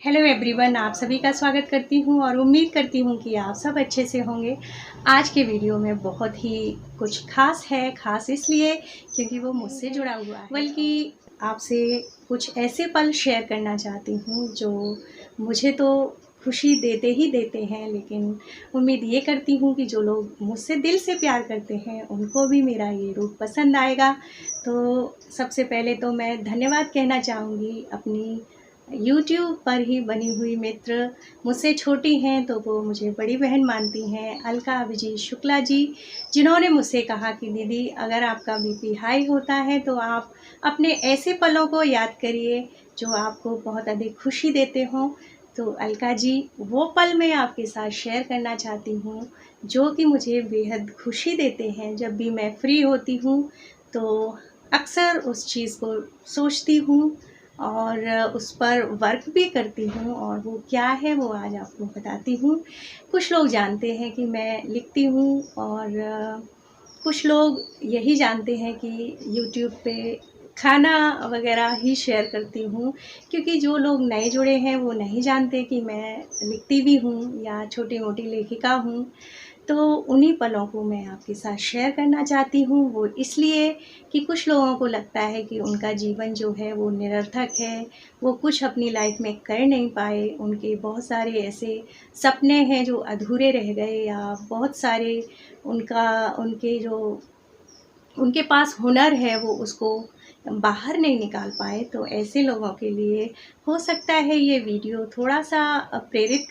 Hello everyone, आप सभी का स्वागत करती हूँ और उम्मीद करती हूँ कि आप सब अच्छे से होंगे। आज के वीडियो में बहुत ही कुछ खास है, खास इसलिए क्योंकि वो मुझसे जुड़ा हुआ है, बल्कि आपसे कुछ ऐसे पल शेयर करना चाहती हूँ जो मुझे तो खुशी देते ही देते हैं, लेकिन उम्मीद ये करती हूँ कि जो लोग मुझसे दिल से प्यार करते हैं उनको भी मेरा ये रूप पसंद आएगा। तो सबसे पहले तो मैं धन्यवाद कहना चाहूँगी अपनी यूट्यूब पर ही बनी हुई मित्र, मुझसे छोटी हैं तो वो मुझे बड़ी बहन मानती हैं, अलका अभिजीत शुक्ला जी, जिन्होंने मुझसे कहा कि दीदी अगर आपका बीपी हाई होता है तो आप अपने ऐसे पलों को याद करिए जो आपको बहुत अधिक खुशी देते हों। तो अलका जी, वो पल मैं आपके साथ शेयर करना चाहती हूँ जो कि मुझे बेहद खुशी देते हैं। जब भी मैं फ्री होती हूँ तो अक्सर उस चीज़ को सोचती हूँ और उस पर वर्क भी करती हूँ, और वो क्या है वो आज आपको बताती हूँ। कुछ लोग जानते हैं कि मैं लिखती हूँ, और कुछ लोग यही जानते हैं कि यूट्यूब पे खाना वगैरह ही शेयर करती हूँ, क्योंकि जो लोग नए जुड़े हैं वो नहीं जानते कि मैं लिखती भी हूँ या छोटी मोटी लेखिका हूँ। तो उन्हीं पलों को मैं आपके साथ शेयर करना चाहती हूँ। वो इसलिए कि कुछ लोगों को लगता है कि उनका जीवन जो है वो निरर्थक है, वो कुछ अपनी लाइफ में कर नहीं पाए, उनके बहुत सारे ऐसे सपने हैं जो अधूरे रह गए, या बहुत सारे उनके पास हुनर है वो उसको बाहर नहीं निकाल पाए। तो ऐसे लोगों के लिए हो सकता है ये वीडियो थोड़ा-सा प्रेरित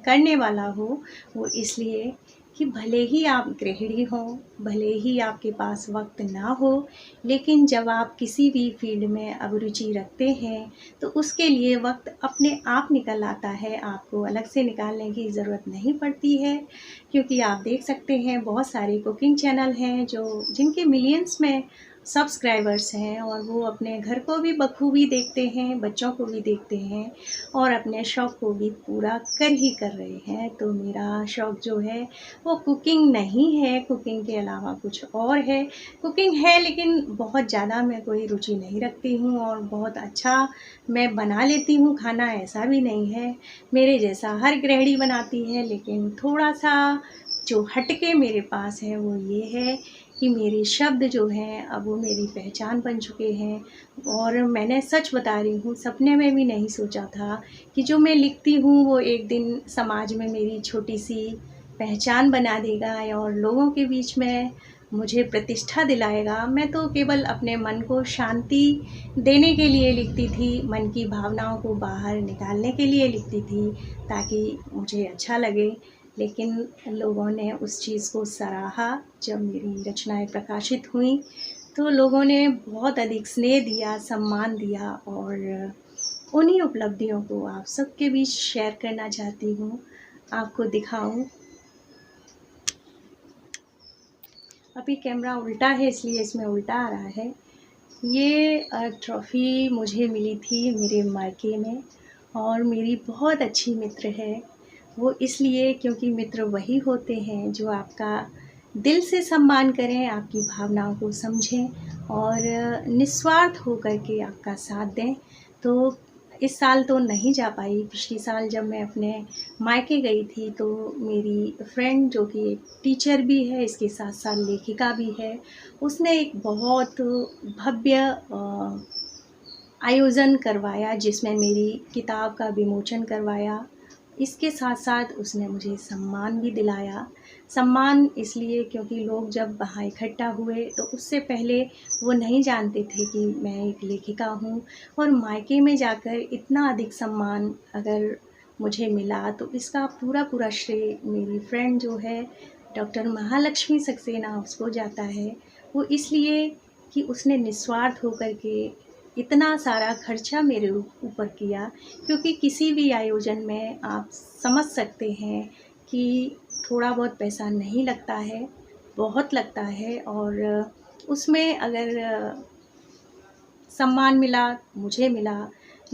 करने वाला हो। वो इसलिए कि भले ही आप गृहिणी हों, भले ही आपके पास वक़्त ना हो, लेकिन जब आप किसी भी फ़ील्ड में अभिरुचि रखते हैं, तो उसके लिए वक़्त अपने आप निकल आता है, आपको अलग से निकालने की ज़रूरत नहीं पड़ती है। क्योंकि आप देख सकते हैं बहुत सारे कुकिंग चैनल हैं जिनके मिलियंस में सब्सक्राइबर्स हैं, और वो अपने घर को भी बखूबी देखते हैं, बच्चों को भी देखते हैं, और अपने शौक़ को भी पूरा कर रहे हैं। तो मेरा शौक़ जो है वो कुकिंग नहीं है, कुकिंग के अलावा कुछ और है। कुकिंग है लेकिन बहुत ज़्यादा मैं कोई रुचि नहीं रखती हूँ, और बहुत अच्छा मैं बना लेती हूँ खाना, ऐसा भी नहीं है। मेरे जैसा हर गृहिणी बनाती है, लेकिन थोड़ा-सा जो हटके मेरे पास है वो ये है कि मेरे शब्द जो हैं अब वो मेरी पहचान बन चुके हैं। और मैंने सच बता रही हूँ, सपने में भी नहीं सोचा था कि जो मैं लिखती हूँ वो एक दिन समाज में मेरी छोटी-सी पहचान बना देगा और लोगों के बीच में मुझे प्रतिष्ठा दिलाएगा। मैं तो केवल अपने मन को शांति देने के लिए लिखती थी, मन की भावनाओं को बाहर निकालने के लिए लिखती थी ताकि मुझे अच्छा लगे। लेकिन लोगों ने उस चीज़ को सराहा। जब मेरी रचनाएँ प्रकाशित हुईं तो लोगों ने बहुत अधिक स्नेह दिया, सम्मान दिया, और उन्हीं उपलब्धियों को आप सबके बीच शेयर करना चाहती हूँ, आपको दिखाऊँ। अभी कैमरा उल्टा है इसलिए इसमें उल्टा आ रहा है। ये ट्रॉफ़ी मुझे मिली थी मेरे मायके में, और मेरी बहुत अच्छी मित्र है। वो इसलिए क्योंकि मित्र वही होते हैं जो आपका दिल से सम्मान करें, आपकी भावनाओं को समझें और निस्वार्थ होकर के आपका साथ दें। तो इस साल तो नहीं जा पाई, पिछले साल जब मैं अपने मायके गई थी तो मेरी फ्रेंड जो कि एक टीचर भी है, इसके साथ-साथ लेखिका भी है, उसने एक बहुत भव्य आयोजन करवाया जिसमें मेरी किताब का विमोचन करवाया। इसके साथ-साथ उसने मुझे सम्मान भी दिलाया। सम्मान इसलिए क्योंकि लोग जब वहाँ इकट्ठा हुए तो उससे पहले वो नहीं जानते थे कि मैं एक लेखिका हूँ, और मायके में जाकर इतना अधिक सम्मान अगर मुझे मिला तो इसका पूरा श्रेय मेरी फ्रेंड जो है डॉक्टर महालक्ष्मी सक्सेना, उसको जाता है। वो इसलिए कि उसने निस्वार्थ होकर के इतना सारा खर्चा मेरे ऊपर किया, क्योंकि किसी भी आयोजन में आप समझ सकते हैं कि थोड़ा बहुत पैसा नहीं लगता है, बहुत लगता है। और उसमें अगर सम्मान मिला, मुझे मिला,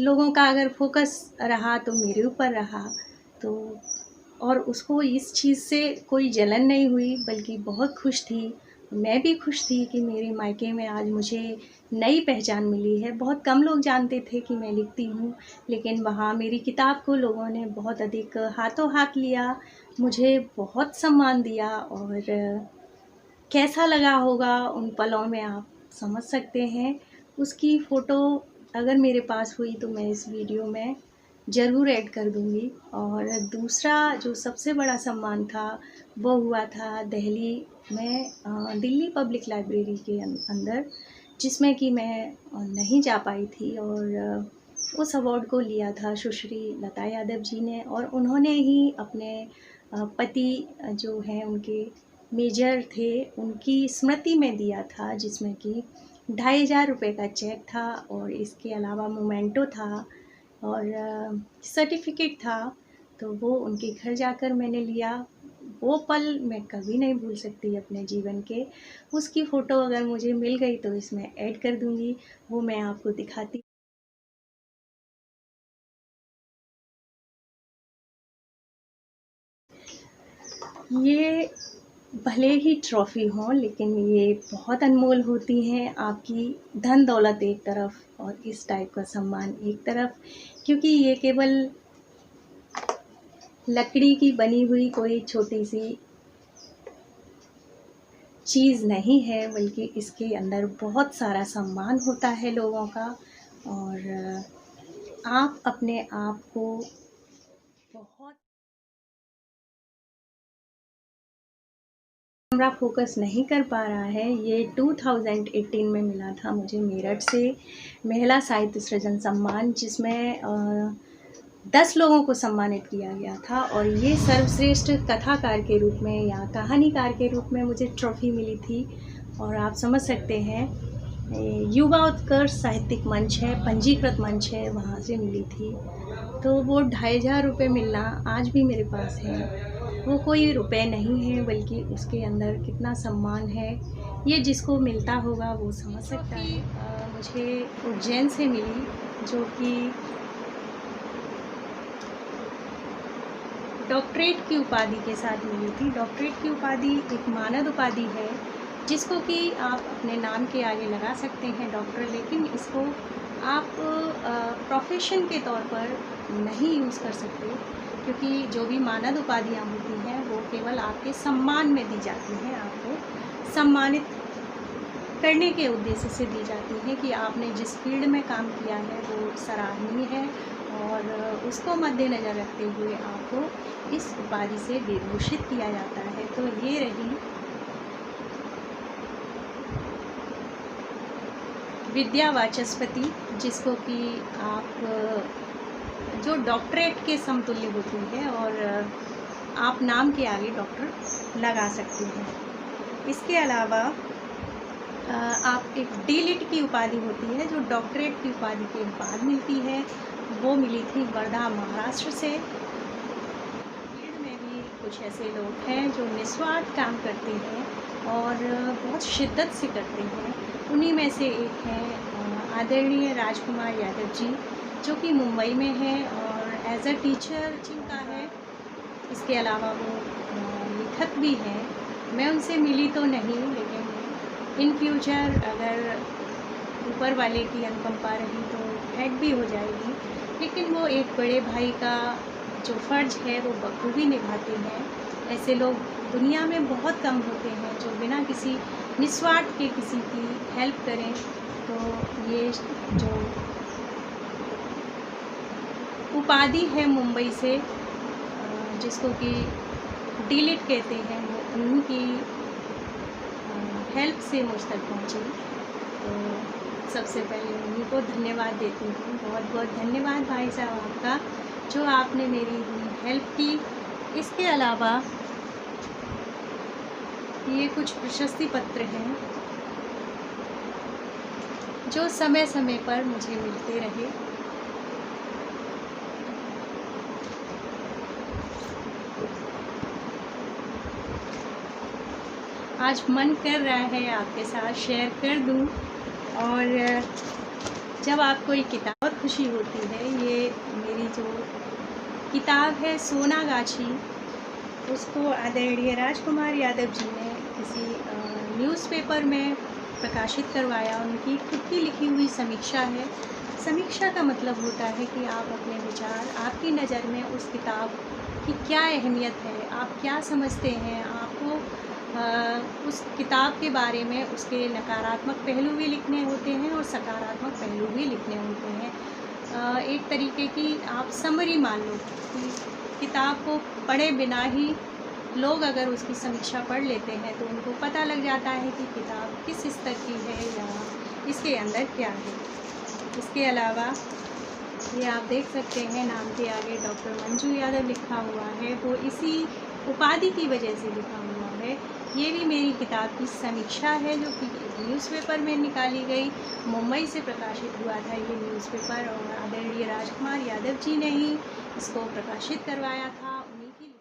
लोगों का अगर फोकस रहा तो मेरे ऊपर रहा, तो और उसको इस चीज़ से कोई जलन नहीं हुई बल्कि बहुत खुश थी। मैं भी खुश थी कि मेरे मायके में आज मुझे नई पहचान मिली है। बहुत कम लोग जानते थे कि मैं लिखती हूँ, लेकिन वहाँ मेरी किताब को लोगों ने बहुत अधिक हाथों हाथ लिया, मुझे बहुत सम्मान दिया और कैसा लगा होगा उन पलों में आप समझ सकते हैं। उसकी फ़ोटो अगर मेरे पास हुई तो मैं इस वीडियो में ज़रूर ऐड कर दूँगी। और दूसरा जो सबसे बड़ा सम्मान था वो हुआ था दिल्ली में, दिल्ली पब्लिक लाइब्रेरी के अंदर, जिसमें कि मैं नहीं जा पाई थी और उस अवार्ड को लिया था सुश्री लता यादव जी ने, और उन्होंने ही अपने पति जो हैं उनके मेजर थे, उनकी स्मृति में दिया था, जिसमें कि 2500 रुपये का चेक था और इसके अलावा मोमेंटो था और सर्टिफिकेट था। तो वो उनके घर जाकर मैंने लिया। वो पल मैं कभी नहीं भूल सकती अपने जीवन के। उसकी फ़ोटो अगर मुझे मिल गई तो इसमें ऐड कर दूँगी, वो मैं आपको दिखाती। ये भले ही ट्रॉफ़ी हों, लेकिन ये बहुत अनमोल होती हैं। आपकी धन दौलत एक तरफ और इस टाइप का सम्मान एक तरफ, क्योंकि ये केवल लकड़ी की बनी हुई कोई छोटी सी चीज़ नहीं है, बल्कि इसके अंदर बहुत सारा सम्मान होता है लोगों का। और आप अपने आप को बहुत कैमरा फोकस नहीं कर पा रहा है। ये 2018 में मिला था मुझे मेरठ से महिला साहित्य सृजन सम्मान, जिसमें 10 लोगों को सम्मानित किया गया था और ये सर्वश्रेष्ठ कथाकार के रूप में या कहानीकार के रूप में मुझे ट्रॉफ़ी मिली थी। और आप समझ सकते हैं, युवा उत्कर्ष साहित्यिक मंच है, पंजीकृत मंच है, वहाँ से मिली थी। तो वो 2500 रुपये मिलना आज भी मेरे पास है। वो कोई रुपए नहीं है, बल्कि उसके अंदर कितना सम्मान है, ये जिसको मिलता होगा वो समझ सकता है। मुझे उज्जैन से मिली, जो कि डॉक्टरेट की उपाधि के साथ मिली थी। डॉक्टरेट की उपाधि एक मानद उपाधि है, जिसको कि आप अपने नाम के आगे लगा सकते हैं डॉक्टर, लेकिन इसको आप प्रोफेशन के तौर पर नहीं यूज़ कर सकते, क्योंकि जो भी मानद उपाधियाँ होती हैं वो केवल आपके सम्मान में दी जाती हैं, आपको सम्मानित करने के उद्देश्य से दी जाती हैं कि आपने जिस फील्ड में काम किया है वो सराहनीय है, और उसको मद्देनज़र रखते हुए आपको इस उपाधि से विभूषित किया जाता है। तो ये रही विद्या वाचस्पति, जिसको कि आप जो डॉक्टरेट के समतुल्य होती है और आप नाम के आगे डॉक्टर लगा सकते हैं। इसके अलावा आप एक डीलिट की उपाधि होती है, जो डॉक्टरेट की उपाधि के बाद मिलती है, वो मिली थी वर्धा महाराष्ट्र से। फील्ड में भी कुछ ऐसे लोग हैं जो निस्वार्थ काम करते हैं और बहुत शिद्दत से करते हैं। उन्हीं में से एक हैं आदरणीय राजकुमार यादव जी, जो कि मुंबई में है और एज अ टीचर चिंता है। इसके अलावा वो लेखक भी हैं। मैं उनसे मिली तो नहीं, लेकिन इन फ्यूचर अगर ऊपर वाले की अनुकंपा रही तो भेंट भी हो जाएगी। लेकिन वो एक बड़े भाई का जो फ़र्ज़ है वो बखूबी निभाते हैं। ऐसे लोग दुनिया में बहुत कम होते हैं जो बिना किसी निस्वार्थ के किसी की हेल्प करें। तो ये जो उपाधि है मुंबई से, जिसको कि डीलिट कहते हैं, वो उन्हीं की हेल्प से मुझ तक पहुँची। तो सबसे पहले उन्हीं को धन्यवाद देती हूँ। बहुत बहुत धन्यवाद भाई साहब आपका, जो आपने मेरी हेल्प की। इसके अलावा ये कुछ प्रशस्ति पत्र हैं जो समय समय पर मुझे मिलते रहे। आज मन कर रहा है आपके साथ शेयर कर दूं। और जब आपको ये किताब बहुत खुशी होती है, ये मेरी जो किताब है सोनागाछी, उसको आदरणीय राजकुमार यादव जी ने किसी न्यूज़पेपर में प्रकाशित करवाया। उनकी खुद की लिखी हुई समीक्षा है। समीक्षा का मतलब होता है कि आप अपने विचार, आपकी नज़र में उस किताब की क्या अहमियत है, आप क्या समझते हैं, आपको उस किताब के बारे में उसके नकारात्मक पहलू भी लिखने होते हैं और सकारात्मक पहलू भी लिखने होते हैं। एक तरीके की आप समरी मान लो कि किताब को पढ़े बिना ही लोग अगर उसकी समीक्षा पढ़ लेते हैं तो उनको पता लग जाता है कि किताब किस स्तर की है या इसके अंदर क्या है। इसके अलावा ये आप देख सकते हैं, नाम के आगे डॉक्टर मंजू यादव लिखा हुआ है, वो इसी उपाधि की वजह से लिखा हुआ है। ये भी मेरी किताब की समीक्षा है जो कि न्यूज़पेपर में निकाली गई। मुंबई से प्रकाशित हुआ था ये न्यूज़पेपर और आदरणीय राजकुमार यादव जी ने ही इसको प्रकाशित करवाया था। उन्हीं की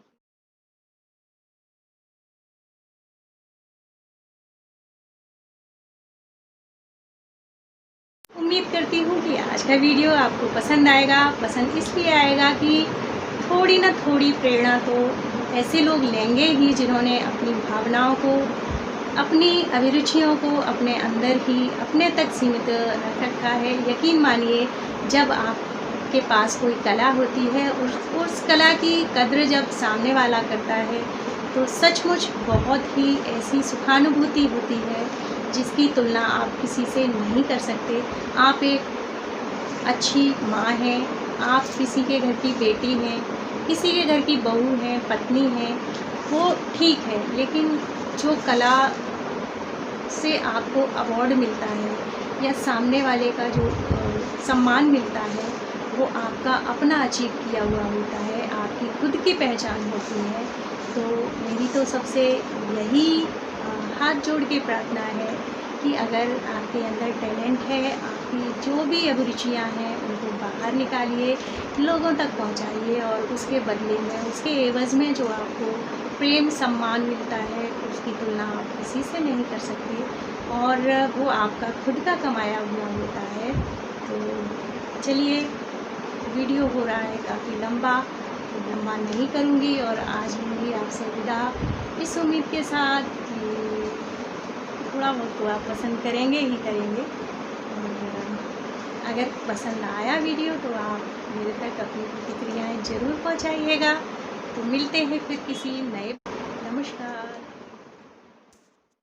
उम्मीद करती हूँ कि आज का वीडियो आपको पसंद आएगा। पसंद इसलिए आएगा कि थोड़ी ना थोड़ी प्रेरणा तो ऐसे लोग लेंगे ही जिन्होंने अपनी भावनाओं को, अपनी अभिरुचियों को अपने अंदर ही अपने तक सीमित रख रखा है। यकीन मानिए, जब आपके पास कोई कला होती है, उस कला की कद्र जब सामने वाला करता है तो सचमुच बहुत ही ऐसी सुखानुभूति होती है जिसकी तुलना आप किसी से नहीं कर सकते। आप एक अच्छी माँ हैं, आप किसी के घर की बेटी हैं, किसी के घर की बहू हैं, पत्नी हैं, वो ठीक है, लेकिन जो कला से आपको अवार्ड मिलता है या सामने वाले का जो सम्मान मिलता है, वो आपका अपना अचीव किया हुआ होता है, आपकी खुद की पहचान होती है। तो मेरी तो सबसे यही हाथ जोड़ के प्रार्थना है कि अगर आपके अंदर टैलेंट है, आपकी जो भी अभिरुचियाँ हैं उनको बाहर निकालिए, लोगों तक पहुंचाइए और उसके बदले में, उसके एवज़ में जो आपको प्रेम सम्मान मिलता है उसकी तुलना आप किसी से नहीं कर सकते और वो आपका खुद का कमाया हुआ होता है। तो चलिए, वीडियो हो रहा है काफ़ी लंबा, तो लंबा नहीं करूँगी और आज लूँगी आपसे विदा इस उम्मीद के साथ कि थोड़ा बहुत तो आप पसंद करेंगे ही करेंगे। और अगर पसंद आया वीडियो तो आप मेरे तक अपनी प्रतिक्रियाएं ज़रूर पहुंचाइएगा। तो मिलते हैं फिर किसी नए। नमस्कार।